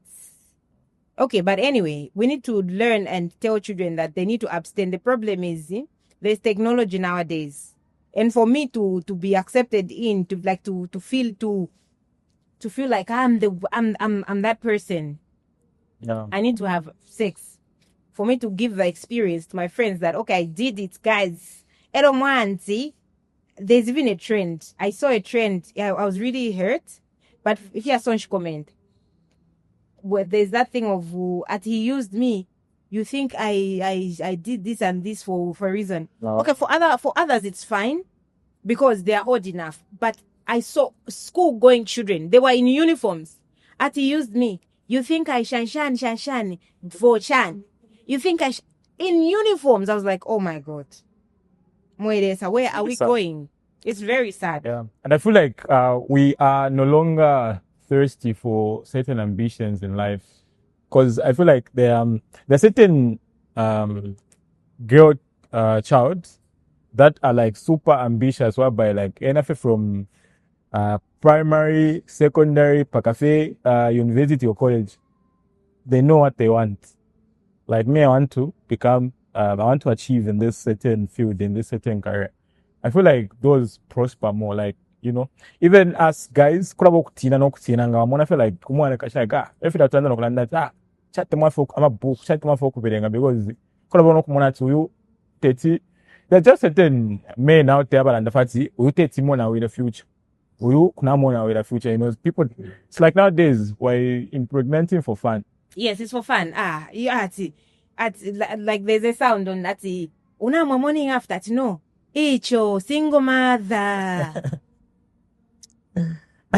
Okay, but anyway, we need to learn and tell children that they need to abstain. The problem is there's technology nowadays, and for me to be accepted in, to feel like I'm that person. Yeah. I need to have sex for me to give the experience to my friends that okay, I did it, guys. I don't want to. There's even a trend. I saw a trend. Yeah, I was really hurt. But if you have such comment, well, there's that thing of at he used me. You think I did this and this for a reason. No. Okay, for others it's fine because they are old enough. But I saw school going children. They were in uniforms. At he used me. You think I shan for Chan. You think in uniforms. I was like, oh my God. Moedesa, where are we going? It's very sad. Yeah. And I feel like we are no longer thirsty for certain ambitions in life. Because I feel like there are certain girl child that are like super ambitious, whereby like anything from primary, secondary, cafe, university or college, they know what they want. Like me, I want to achieve in this certain field, in this certain career. I feel like those prosper more. Like, you know, even as guys, I feel like if you are chat my folk, I'm a book, chat my folk because there's just certain men out there, but and the fact we take Timon with the future. We with the future, you know, people. It's like nowadays we're impregnating for fun. Yes, it's for fun. You like there's a sound on that. Una morning after no. Echo single mother.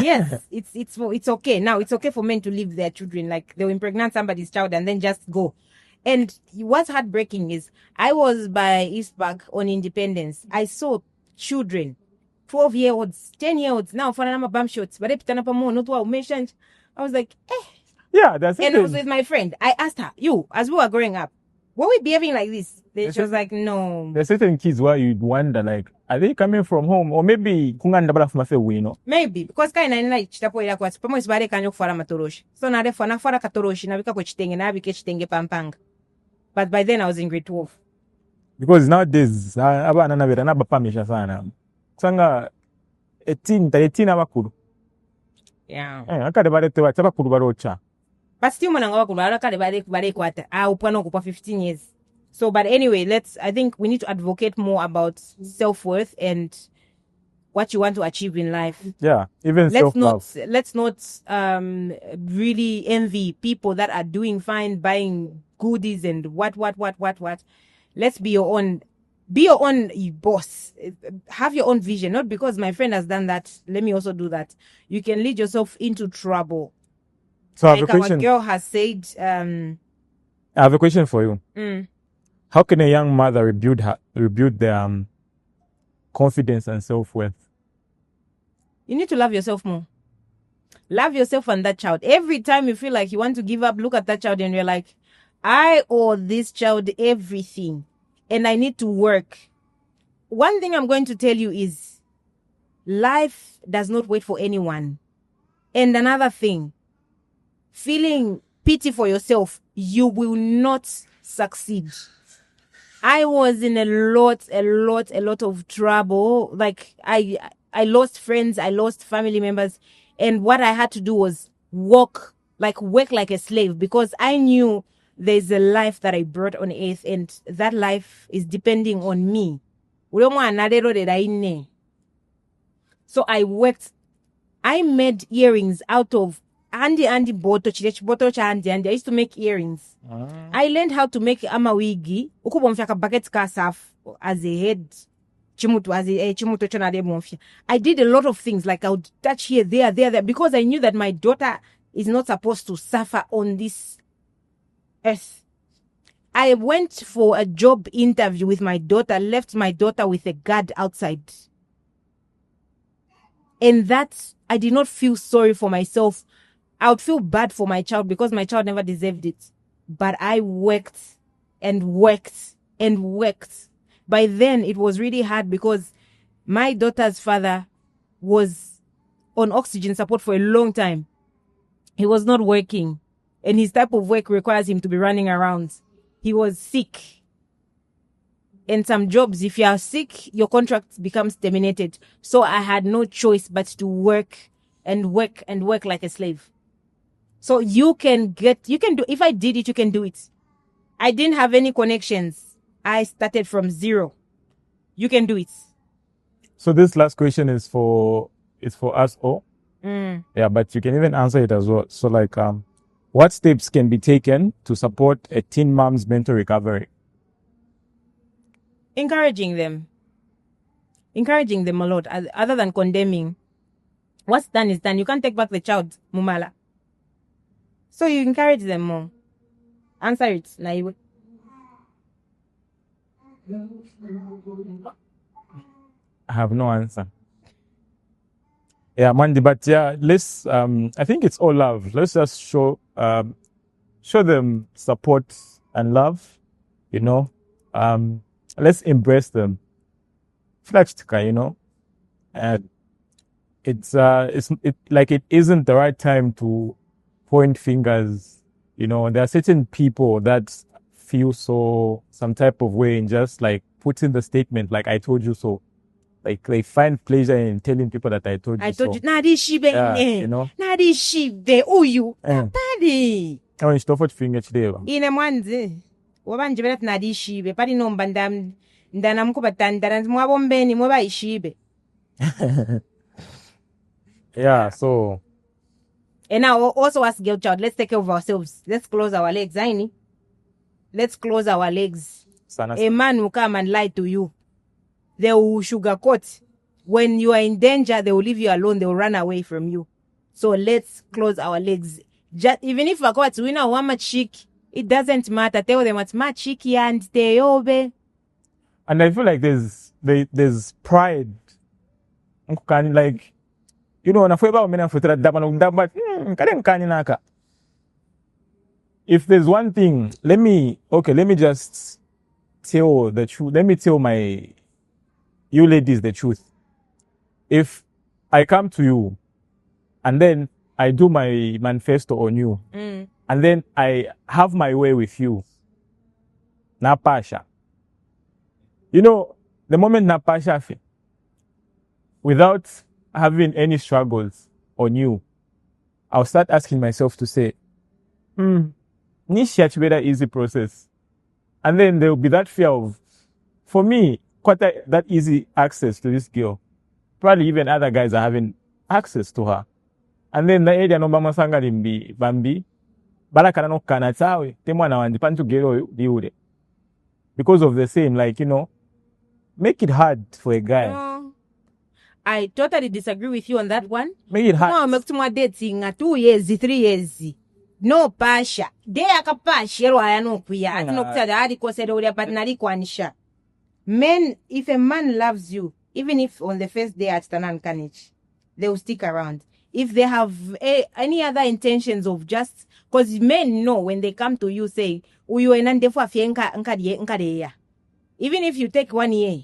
Yes, it's okay. Now it's okay for men to leave their children. Like they'll impregnate somebody's child and then just go. And what's heartbreaking is I was by East Park on Independence. I saw children, 12-year-olds, 10-year-olds. Now for another bum shots, but not what mentioned. I was like, eh. Yeah, that's it. And I was with my friend. I asked her, you, as we were growing up, were we behaving like this? She was like, no. There's certain kids where you'd wonder, like, are they coming from home? Or maybe maybe because like chitapoira kwa pamo isbare kanyo fara matoroshi. So na de fana fara katoroshi na bika ko chitenge na bike chitenge pampanga. But by then I was in grade 12. Because nowadays aba nana vera na bapamisha sana. Sanga 18 abakuru. Yeah. Akade bare tewa abakuru barocha. But still mananga bakuru akade bare kwata. Upano kupa 15 years. So, but anyway, I think we need to advocate more about self-worth and what you want to achieve in life. Yeah, even self-love. Let's not really envy people that are doing fine, buying goodies and what. Let's be your own boss. Have your own vision. Not because my friend has done that, let me also do that. You can lead yourself into trouble. So like our girl has said. I have a question for you. How can a young mother rebuild their confidence and self-worth? You need to love yourself more. Love yourself and that child. Every time you feel like you want to give up, look at that child and you're like, I owe this child everything and I need to work. One thing I'm going to tell you is life does not wait for anyone. And another thing, feeling pity for yourself, you will not succeed. I was in a lot of trouble. Like I lost friends, I lost family members. And what I had to do was work like a slave because I knew there's a life that I brought on earth and that life is depending on me. So So I worked. I made earrings out of Andy boto Andy. I used to make earrings. I learned how to make amawigi. Ukubomfia bucket kasaf as a head. I did a lot of things, like I would touch here, there, because I knew that my daughter is not supposed to suffer on this earth. I went for a job interview with my daughter, left my daughter with a guard outside. And that, I did not feel sorry for myself. I would feel bad for my child because my child never deserved it. But I worked and worked and worked. By then, it was really hard because my daughter's father was on oxygen support for a long time. He was not working. And his type of work requires him to be running around. He was sick. In some jobs, if you are sick, your contract becomes terminated. So I had no choice but to work and work and work like a slave. So you can do, if I did it, you can do it. I didn't have any connections. I started from zero. You can do it. So this last question is for us all. Yeah, but you can even answer it as well. So like, what steps can be taken to support a teen mom's mental recovery? Encouraging them a lot, other than condemning. What's done is done. You can't take back the child, Mumala. So you encourage them more. Answer it, Naiwe. I have no answer. Yeah, Mandy, but yeah, let's, I think it's all love. Let's just show them support and love, you know. Let's embrace them. Flashtika, you know. And it's like it isn't the right time to point fingers, you know. There are certain people that feel some type of way in just like putting the statement like I told you so. Like they find pleasure in telling people that I told you so. Nadi shibe you know. Nadi shibe uyu. Padi. Oh, it's tough finger today. Ine mwanzi. Wabanje belet nadi shibe. Padi no mbandam ndana mkubatanda mwabombeni mwaba ishibe. Yeah, so. And now also as girl child, let's take care of ourselves. Let's close our legs, Aini. Let's close our legs. A man will come and lie to you. They will sugarcoat. When you are in danger, they will leave you alone. They will run away from you. So let's close our legs. Even if I got to win a one chick, it doesn't matter. Tell them what's my cheeky and stay over. And I feel like there's pride. Like, you know, if there's one thing, let me just tell the truth. Let me tell you ladies the truth. If I come to you and then I do my manifesto on you and then I have my way with you, na pasha. You know, the moment na pasha, without having any struggles on you, I'll start asking myself to say, niche better easy process. And then there will be that fear of, for me, quite that easy access to this girl. Probably even other guys are having access to her. And then the area no mama sanga limbi bambi barakana no kana tawe temwana wandi pantu gero diude. Because of the same, like, you know, make it hard for a guy. I totally disagree with you on that one. Make it hard. No, make too much dating 2 years, 3 years. No pasha. They akapasha ro ayano kuya. Atino kutada adi kosero ulia patnali kwanisha. Men, if a man loves you, even if on the first day at Tanan Kanich, they will stick around. If they have any other intentions of just, because men know when they come to you say, even if you take 1 year,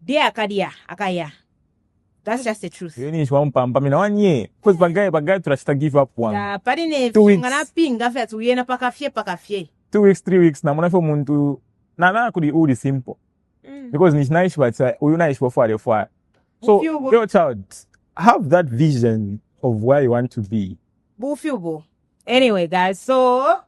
they akadia, akaya. That's just the truth. You need 1 year. Because bagay to give up one. Yeah, parine 2 weeks. Pakafye. 2 weeks, 3 weeks. Na mwana for muntu na could be simple. Because it's nice, but we nice for. So your child, have that vision of where you want to be. Anyway, guys, so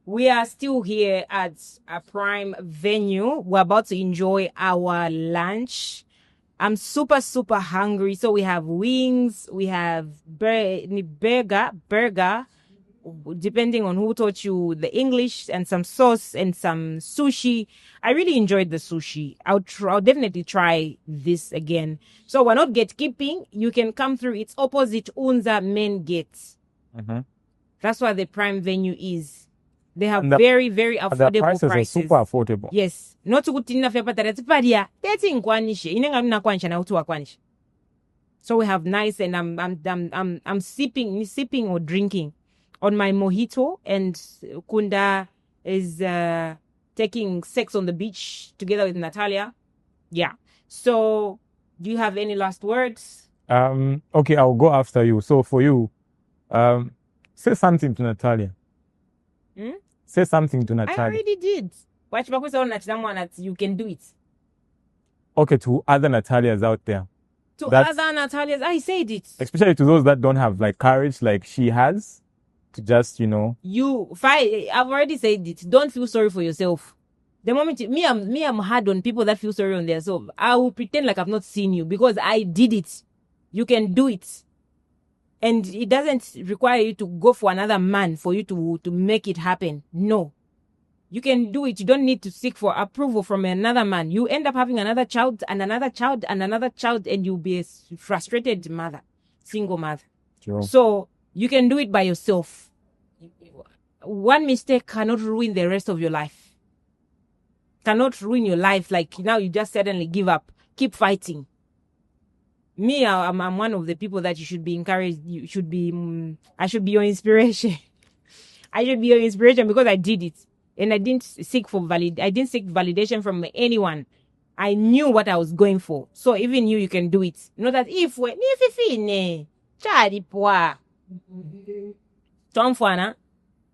we are still here at a prime venue. We're about to enjoy our lunch. I'm super, super hungry. So we have wings, we have burger, depending on who taught you the English, and some sauce and some sushi. I really enjoyed the sushi. I'll definitely try this again. So we're not gatekeeping. You can come through. It's opposite Unza main gate. Mm-hmm. That's where the prime venue is. They have very, very affordable prices. Are super affordable. Yes. Not to good enough but that's padia. That's in kwanishe. Inenga mna kwanisha na utu wa kwanisha. So we have nice, and I'm sipping or drinking on my mojito, and Kunda is taking sex on the beach together with Natalia. Yeah. So do you have any last words? Okay, I'll go after you. So for you, say something to Natalia. Say something to Natalia. I already did. You can do it. Okay, to other Natalias out there. To other Natalias, I said it. Especially to those that don't have like courage like she has, to just, I've already said it. Don't feel sorry for yourself. The moment I'm hard on people that feel sorry on themselves. I will pretend like I've not seen you because I did it. You can do it. And it doesn't require you to go for another man for you to make it happen. No. You can do it. You don't need to seek for approval from another man. You end up having another child and another child and another child, and you'll be a frustrated mother, single mother. Sure. So you can do it by yourself. One mistake cannot ruin the rest of your life. Cannot ruin your life. Like now you just suddenly give up. Keep fighting. Me, I'm one of the people that you should be encouraged. You should be, I should be your inspiration. I should be your inspiration because I did it. And I didn't seek validation from anyone. I knew what I was going for. So even you can do it. Know that if we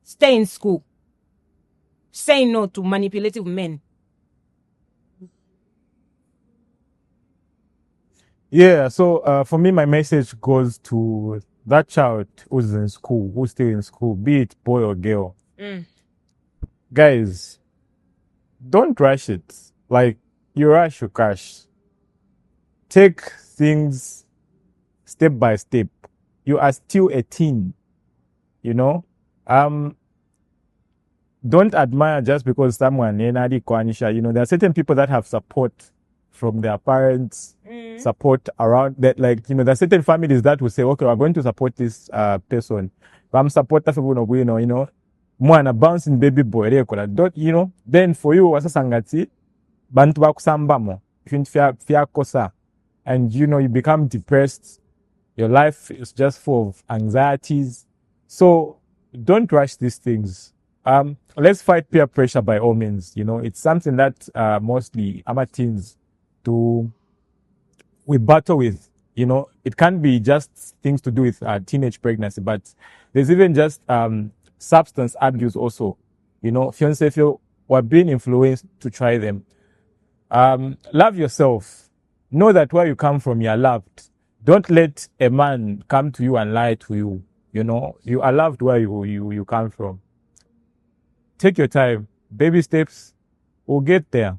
stay in school. Say no to manipulative men. Yeah, so for me, my message goes to that child who's in school, who's still in school, be it boy or girl. Guys, don't rush it. Like, you rush, you crash. Take things step by step. You are still a teen, Don't admire just because someone, there are certain people that have support from their parents, support around that. Like, there are certain families that will say, okay, we're going to support this person. I'm supporter for mwana bouncing baby boy don't then for you wasa sangati bantu bakusambamo fia kosa, and you become depressed. Your life is just full of anxieties. So don't rush these things. Let's fight peer pressure by all means. It's something that mostly our teens we battle with. It can't be just things to do with teenage pregnancy, but there's even just substance abuse also. Fiance, if you were being influenced to try them. Love yourself. Know that where you come from, you're loved. Don't let a man come to you and lie to you. You are loved where you come from. Take your time. Baby steps. We'll get there.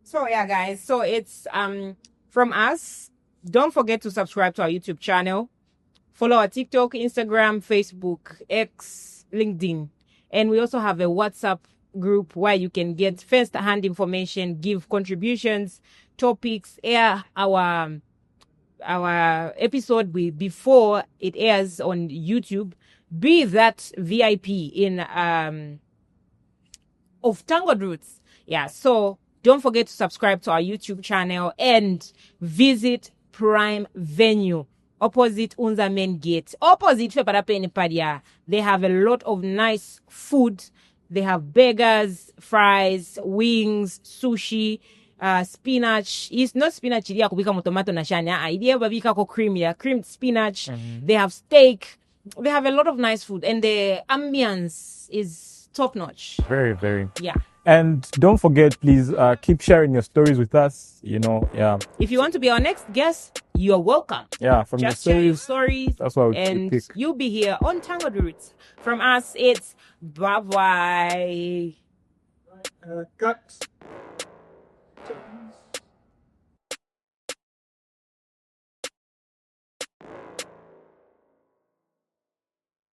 So yeah, guys. So it's from us. Don't forget to subscribe to our YouTube channel. Follow our TikTok, Instagram, Facebook, X, LinkedIn. And we also have a WhatsApp group where you can get first-hand information, give contributions, topics, air our episode before it airs on YouTube. Be that VIP in of Tangled Roots. Yeah, so don't forget to subscribe to our YouTube channel and visit Prime Venue. Opposite Unza main gate. Opposite Feparape Padia. They have a lot of nice food. They have burgers, fries, wings, sushi, spinach. It's not spinach. Idea kubika mo tomato na shania. Idea babika ko creamed spinach. They have steak. They have a lot of nice food, and the ambience is top notch. Very, very. Yeah. And don't forget, please keep sharing your stories with us. Yeah. If you want to be our next guest, you're welcome. Yeah, from just the share your stories. That's what and pick. You'll be here on Tangled Roots. From us, it's bye bye. Cut.